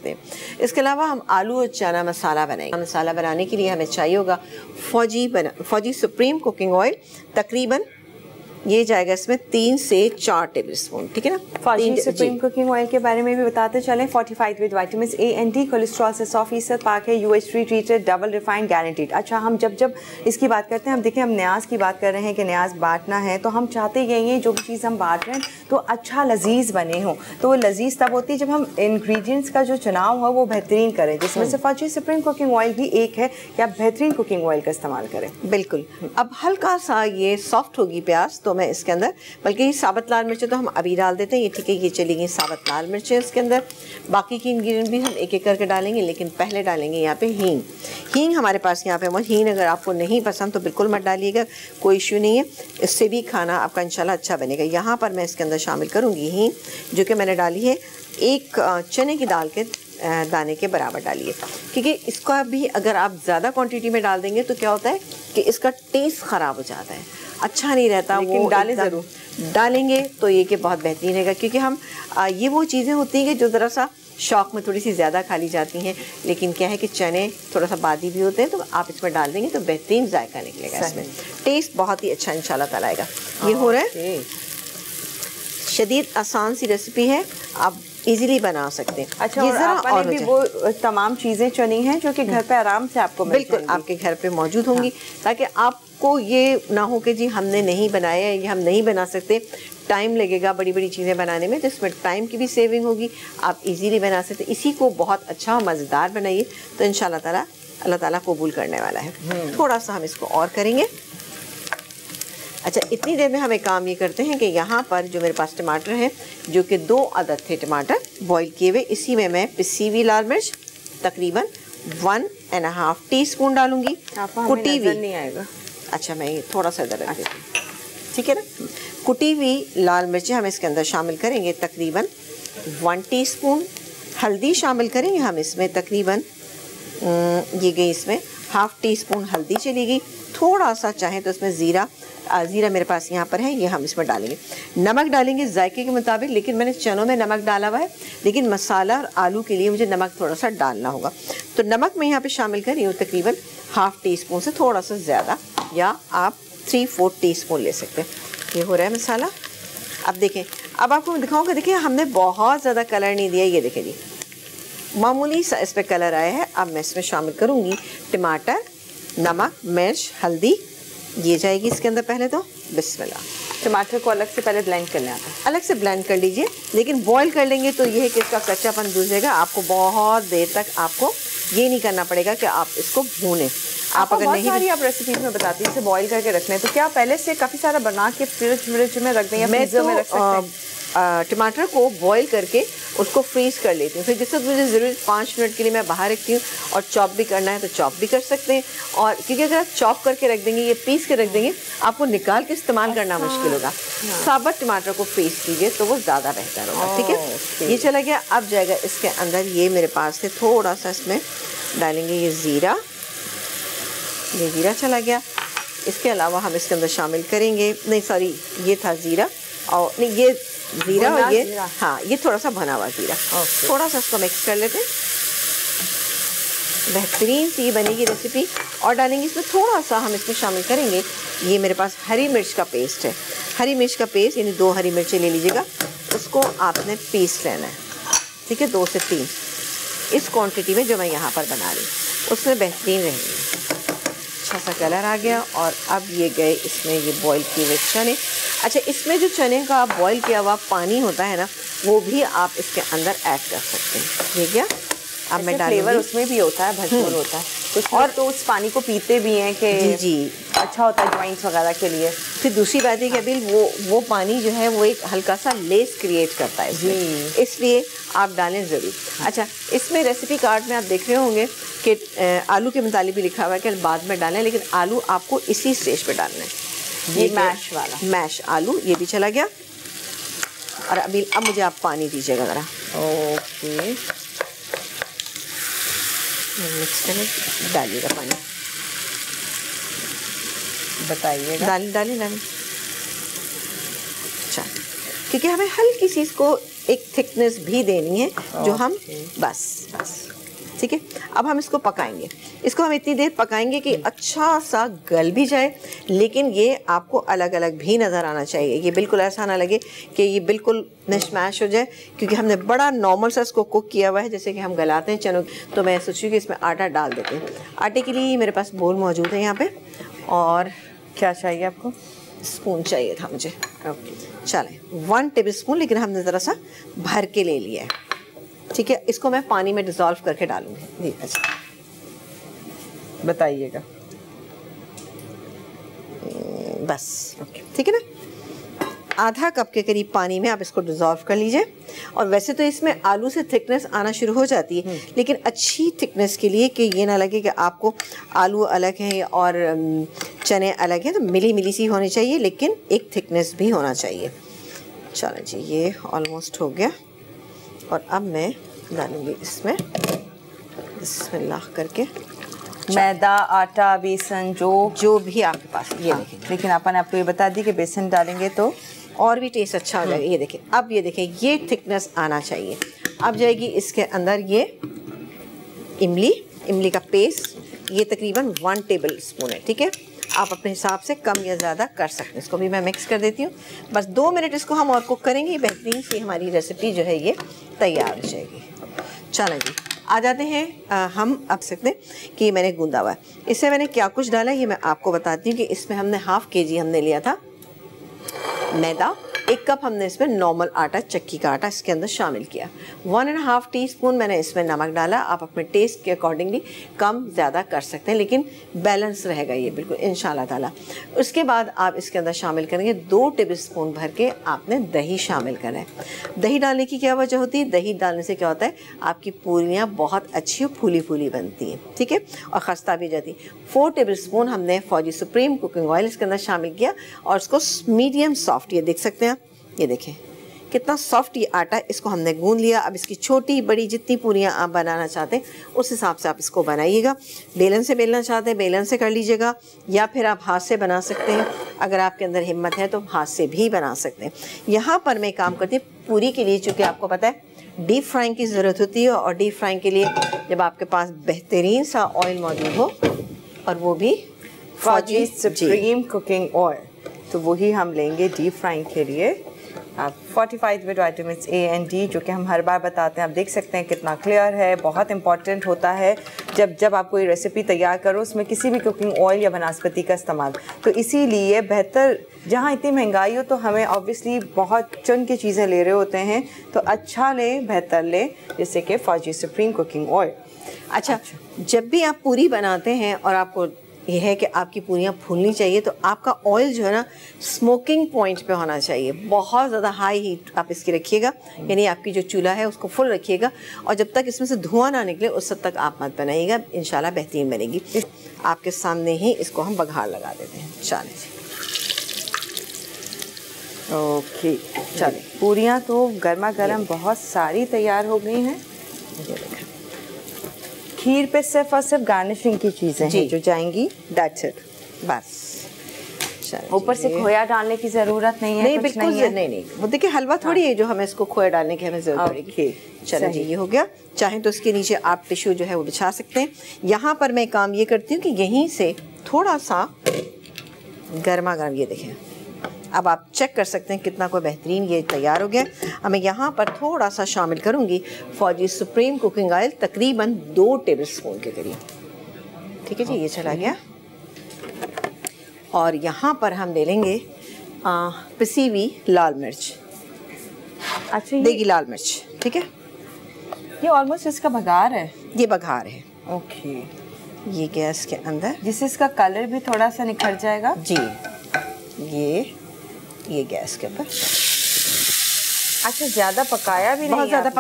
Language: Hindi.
सकते हैं। इसके अलावा हम आलू और चना मसाला बनाएंगे। मसाला बनाने के लिए हमें चाहिए होगा फौजी सुप्रीम कुकिंग ऑयल, तकरीबन ये जाएगा इसमें 3 से 4 टेबल स्पून, ठीक है ना। फौजी सुप्रीम कुकिंग ऑयल के बारे में भी बताते चलें। 45 with vitamin A and D, cholesterol से 100% पाक है, UH free treated, double refined guaranteed. अच्छा, हम जब इसकी बात करते हैं, हम देखें हम न्याज की बात कर रहे हैं कि न्याज बांटना है, तो हम चाहते यही हैं जो भी चीज़ हम बांट रहे हैं तो अच्छा लजीज बने हो। तो वो लजीज तब होती है जब हम इंग्रेडिएंट्स का जो चुनाव हो वो बेहतरीन करें, जिसमें से फौजी सुप्रीम कुकिंग ऑयल भी एक है कि आप बेहतरीन कुकिंग ऑयल का इस्तेमाल करें। बिल्कुल। अब हल्का सा ये सॉफ्ट होगी प्याज, तो मैं इसके अंदर, बल्कि ये साबुत लाल मिर्चें तो हम अभी डाल देते हैं, ये ठीक है, ये चलेंगी साबुत लाल मिर्चें इसके अंदर। बाकी की इंग्रेडिएंट भी हम एक एक करके डालेंगे, लेकिन पहले डालेंगे यहाँ पे हींग। हींग हमारे पास यहाँ पे हींग अगर आपको नहीं पसंद तो बिल्कुल मत डालिएगा, कोई इश्यू नहीं है, इससे भी खाना आपका इंशाल्लाह अच्छा बनेगा। यहाँ पर मैं इसके अंदर शामिल करूँगी हींग, जो कि मैंने डाली है 1 चने की दाल के दाने के बराबर डालिए, क्योंकि इसका भी अगर आप ज़्यादा क्वांटिटी में डाल देंगे तो क्या होता है कि इसका टेस्ट ख़राब हो जाता है, अच्छा नहीं रहता। वो डालें ज़रूर, डालेंगे तो ये कि बहुत बेहतरीन रहेगा, क्योंकि हम ये वो चीज़ें होती हैं कि जो ज़रा सा शौक में थोड़ी सी ज़्यादा खा ली जाती हैं, लेकिन क्या है कि चने थोड़ा सा बादी भी होते हैं, तो आप इसमें डाल देंगे तो बेहतरीन जायका निकलेगा, इसमें टेस्ट बहुत ही अच्छा इंशाल्लाह ताला आएगा। ये हो रहा है, शदीद आसान सी रेसिपी है, आप इजीली बना सकते हैं। अच्छा, ये आपने भी वो तमाम चीज़ें चुनी हैं जो कि घर पे आराम से आपको बिल्कुल आपके घर पे मौजूद होंगी, ताकि आपको ये ना हो कि जी हमने नहीं बनाया, ये हम नहीं बना सकते, टाइम लगेगा बड़ी बड़ी चीज़ें बनाने में, तो इसमें टाइम की भी सेविंग होगी, आप इजीली बना सकते। इसी को बहुत अच्छा और मज़ेदार बनाइए तो इंशाल्लाह ताला अल्लाह ताला कबूल करने वाला है। थोड़ा सा हम इसको और करेंगे। अच्छा, इतनी देर में हम एक काम ये करते हैं कि यहाँ पर जो मेरे पास टमाटर हैं, जो कि 2 अदद थे टमाटर बॉईल किए हुए, इसी में मैं पिसी हुई लाल मिर्च तकरीबन 1.5 टीस्पून डालूंगी। कुटी हुई नहीं आएगा। अच्छा, मैं ये थोड़ा सा इधर रख देती हूँ, ठीक है ना। कुटी हुई लाल मिर्चें हम इसके अंदर शामिल करेंगे तकरीबन 1 टीस्पून। हल्दी शामिल करेंगे हम इसमें तकरीबन ये गई इसमें 1/2 टीस्पून हल्दी चली गई। थोड़ा सा चाहें तो इसमें ज़ीरा मेरे पास यहाँ पर है, ये हम इसमें डालेंगे। नमक डालेंगे जायके के मुताबिक, लेकिन मैंने चनों में नमक डाला हुआ है, लेकिन मसाला और आलू के लिए मुझे नमक थोड़ा सा डालना होगा, तो नमक मैं यहाँ पे शामिल कर रही हूँ तकरीबन 1/2 टीस्पून से थोड़ा सा ज़्यादा, या आप 3/4 टीस्पून ले सकते हैं। ये हो रहा है मसाला। अब देखें, अब आपको मैं दिखाऊँगा, देखिए हमने बहुत ज़्यादा कलर नहीं दिया, ये देखें जी मामूली सा इस पर कलर आया है। अब मैं इसमें शामिल करूँगी टमाटर, नमक, मिर्च, हल्दी, ये जाएगी इसके अंदर पहले तो। बिस्मिल्लाह। टमाटर को अलग से पहले ब्लेंड करना आता है, अलग से ब्लेंड कर लीजिए, लेकिन बॉईल कर लेंगे तो ये है कि इसका कच्चापन दूर जाएगा। आपको बहुत देर तक आपको ये नहीं करना पड़ेगा कि आप इसको भूनें। आप अगर नहीं, सारी आप रेसिपीज में बताती हैं इसे बॉईल करके रखना है, तो क्या पहले से काफ़ी सारा बना के फ्रिज में रख दें या फ्रीजर में रख सकते हैं? टमाटर को बॉईल करके उसको फ्रीज कर लेती हूँ, फिर जिससे मुझे ज़रूरत 5 मिनट के लिए मैं बाहर रखती हूँ, और चॉप भी करना है तो चॉप भी कर सकते हैं। और क्योंकि अगर आप चॉप करके रख देंगे, ये पीस के रख देंगे, आपको निकाल के इस्तेमाल करना मुश्किल होगा। साबुत टमाटर को पीस कीजिए तो वो ज़्यादा बेहतर होगा, ठीक है। ये चला गया। अब जाएगा इसके अंदर, ये मेरे पास है थोड़ा सा, इसमें डालेंगे ये ज़ीरा, ये ज़ीरा चला गया। इसके अलावा हम इसके अंदर शामिल करेंगे, नहीं सॉरी, ये था ज़ीरा, और नहीं ये ज़ीरा और ये, हाँ ये थोड़ा सा भुना हुआ ज़ीरा, थोड़ा सा इसको मिक्स कर लेते हैं। बेहतरीन सी बनेगी रेसिपी। और डालेंगे इसमें थोड़ा सा, हम इसमें शामिल करेंगे, ये मेरे पास हरी मिर्च का पेस्ट है। हरी मिर्च का पेस्ट यानी 2 हरी मिर्चें ले लीजिएगा, उसको आपने पीस लेना है, ठीक है, 2 से 3 इस क्वांटिटी में जो मैं यहाँ पर बना रही हूँ, उसमें बेहतरीन रहेंगे। अच्छा सा कलर आ गया। और अब ये गए इसमें ये बॉईल किए हुए चने। अच्छा, इसमें जो चने का बॉईल किया हुआ पानी होता है ना, वो भी आप इसके अंदर ऐड कर सकते हैं। ये क्या, अब मैं डालूंगी, फ्लेवर उसमें भी होता है, भरपूर होता है कुछ, और तो उस पानी को पीते भी हैं कि जी अच्छा होता है जॉइंट्स वगैरह के लिए। फिर दूसरी बात है कि अभी वो पानी जो है वो एक हल्का सा लेस क्रिएट करता है इसमें, इसलिए आप डालें ज़रूर। अच्छा, इसमें रेसिपी कार्ड में आप देख रहे होंगे कि आलू के मुतालिक भी लिखा हुआ है कि बाद में डालें, लेकिन आलू आपको इसी स्टेज पे डालना है। ये मैश वाला, मैश आलू, ये भी चला गया। और अब मुझे आप पानी दीजिएगा ज़रा। ओके, मिक्स करने डालिएगा पानी, बताइएगा। डालें। अच्छा, क्योंकि हमें हल्की सी इसको एक थिकनेस भी देनी है जो हम बस ठीक है। अब हम इसको पकाएंगे, इसको हम इतनी देर पकाएंगे कि अच्छा सा गल भी जाए, लेकिन ये आपको अलग अलग भी नज़र आना चाहिए। ये बिल्कुल ऐसा ना लगे कि ये बिल्कुल मिशमैश हो जाए, क्योंकि हमने बड़ा नॉर्मल सा इसको कुक किया हुआ है, जैसे कि हम गलाते हैं चनों। तो मैं सोची कि इसमें आटा डाल देते हैं। आटे के लिए मेरे पास बोल मौजूद है यहाँ पे, और क्या चाहिए आपको? स्पून चाहिए था मुझे। चलें 1 टेबल स्पून, लेकिन हमने ज़रा सा भर के ले लिया है, ठीक है। इसको मैं पानी में डिज़ोल्व करके डालूंगी। जी अच्छा, बताइएगा। बस ठीक है ना। आधा कप के करीब पानी में आप इसको डिज़ोल्व कर लीजिए। और वैसे तो इसमें आलू से थिकनेस आना शुरू हो जाती है, लेकिन अच्छी थिकनेस के लिए कि ये ना लगे कि आपको आलू अलग हैं और चने अलग हैं, तो मिली मिली सी होनी चाहिए, लेकिन एक थिकनेस भी होना चाहिए। चलो जी, ये ऑलमोस्ट हो गया। और अब मैं डालूंगी इसमें बिस्मिल्लाह करके मैदा, आटा, बेसन, जो भी आपके पास, ये देखें। लेकिन अपन आपको ये बता दी कि बेसन डालेंगे तो और भी टेस्ट अच्छा हो जाएगा। ये देखें, अब ये देखें, ये थिकनेस आना चाहिए। अब जाएगी इसके अंदर ये इमली का पेस्ट, ये तकरीबन 1 टेबल स्पून है, ठीक है। आप अपने हिसाब से कम या ज़्यादा कर सकते हैं। इसको भी मैं मिक्स कर देती हूँ। बस 2 मिनट इसको हम और कुक करेंगे, बेहतरीन सी हमारी रेसिपी जो है ये तैयार हो जाएगी। चलें जी, आ जाते हैं हम अब सकते हैं कि मैंने गूंदा हुआ है। इससे मैंने क्या कुछ डाला ये मैं आपको बताती हूँ। कि इसमें हमने ½ kg हमने लिया था मैदा, 1 कप हमने इसमें नॉर्मल आटा, चक्की का आटा इसके अंदर शामिल किया। 1½ टीस्पून मैंने इसमें नमक डाला। आप अपने टेस्ट के अकॉर्डिंगली कम ज़्यादा कर सकते हैं, लेकिन बैलेंस रहेगा ये बिल्कुल इंशाल्लाह ताला। उसके बाद आप इसके अंदर शामिल करेंगे 2 टेबल स्पून भर के आपने दही शामिल करना है। दही डालने की क्या वजह होती है? दही डालने से क्या होता है, आपकी पूरियाँ बहुत अच्छी और फूली फूली बनती हैं, ठीक है, और खस्ता भी जाती। 4 टेबल स्पून हमने फौजी सुप्रीम कुकिंग ऑयल इसके अंदर शामिल किया और उसको मीडियम सॉफ्ट, ये देख सकते हैं आप, ये देखें कितना सॉफ्ट ये आटा, इसको हमने गूंद लिया। अब इसकी छोटी बड़ी जितनी पूरियाँ आप बनाना चाहते हैं उस हिसाब से आप इसको बनाइएगा। बेलन से बेलना चाहते हैं बेलन से कर लीजिएगा, या फिर आप हाथ से बना सकते हैं। अगर आपके अंदर हिम्मत है तो हाथ से भी बना सकते हैं। यहाँ पर मैं काम करती हूँ पूरी के लिए, चूँकि आपको पता है डीप फ्राइंग की ज़रूरत होती है, और डीप फ्राइंग के लिए जब आपके पास बेहतरीन सा ऑयल मौजूद हो, और वो भी फौजी सुप्रीम कुकिंग ऑयल, तो वही हम लेंगे डीप फ्राइंग के लिए। आप 45 with vitamin A and D, जो कि हम हर बार बताते हैं। आप देख सकते हैं कितना क्लियर है। बहुत इंपॉर्टेंट होता है जब आप कोई रेसिपी तैयार करो उसमें किसी भी कुकिंग ऑयल या वनस्पति का इस्तेमाल। तो इसीलिए बेहतर, जहाँ इतनी महंगाई हो तो हमें ऑब्वियसली बहुत चुन की चीज़ें ले रहे होते हैं, तो अच्छा लें, बेहतर लें, जैसे कि फौजी सुप्रीम कुकिंग ऑयल। अच्छा, जब भी आप पूरी बनाते हैं और आपको ये है कि आपकी पूरियाँ फूलनी चाहिए, तो आपका ऑयल जो है ना स्मोकिंग पॉइंट पे होना चाहिए। बहुत ज़्यादा हाई हीट आप इसकी रखिएगा, यानी आपकी जो चूल्हा है उसको फुल रखिएगा, और जब तक इसमें से धुआं ना निकले उस हद तक आप मत बनाइएगा, इंशाल्लाह बेहतरीन बनेगी। आपके सामने ही इसको हम बघार लगा देते हैं। चलें जी, ओके, चलें। पूरियाँ तो गर्मा गर्म बहुत सारी तैयार हो गई हैं। खीर पे सिर्फ और सिर्फ गार्निशिंग की चीज़ें हैं जो जाएंगी, दैट्स इट, बस। ऊपर से खोया डालने की ज़रूरत नहीं है। नहीं, बिल्कुल नहीं। वो देखिए हलवा थोड़ी है जो हमें इसको खोया डालने की हमें ज़रूरत पड़ेगी। चलो जी, ये हो गया। चाहें तो इसके नीचे आप टिश्यू जो है वो बिछा सकते हैं। यहाँ पर मैं काम ये करती हूँ कि यहीं से थोड़ा सा गर्मा गर्म, ये देखें, अब आप चेक कर सकते हैं कितना कोई बेहतरीन ये तैयार हो गया। अब मैं यहाँ पर थोड़ा सा शामिल करूँगी फौजी सुप्रीम कुकिंग ऑयल, तकरीबन 2 टेबल स्पून के करीब, ठीक है जी, ये चला गया। और यहाँ पर हम ले लेंगे पिसी हुई लाल मिर्च, अच्छा, देगी लाल मिर्च, ठीक है। ये ऑलमोस्ट इसका बघार है, ये बघार है। ओके, ये गैस के अंदर, जिससे इसका कलर भी थोड़ा सा निखर जाएगा जी। ये गैस के ऊपर, अच्छा, ज़्यादा पकाया भी नहीं, बहुत ज़्यादा